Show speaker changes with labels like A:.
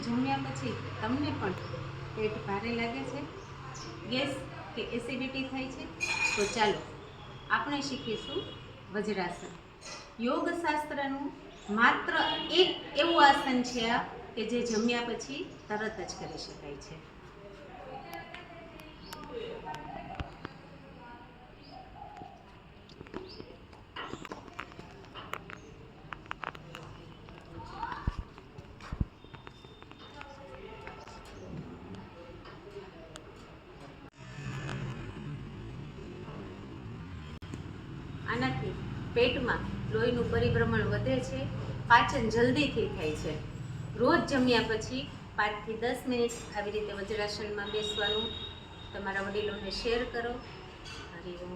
A: જમ્યા પછી તમને પણ પેટ ભારે લાગે છે, ગેસ કે એસિડિટી થાય છે, તો ચાલો આપણે શીખીશું વજ્રાસન. યોગશાસ્ત્રનું માત્ર એક એવું આસન છે આ કે જે જમ્યા પછી તરત જ કરી શકાય છે. આનાથી પેટમાં લોહીનું પરિભ્રમણ વધે છે, પાચન જલ્દીથી થાય છે. રોજ જમ્યા પછી 5 થી 10 મિનિટ આવી રીતે વજ્રાસનમાં બેસવાનું. તમારા વડીલોને શેર કરો. હરિ ઓમ.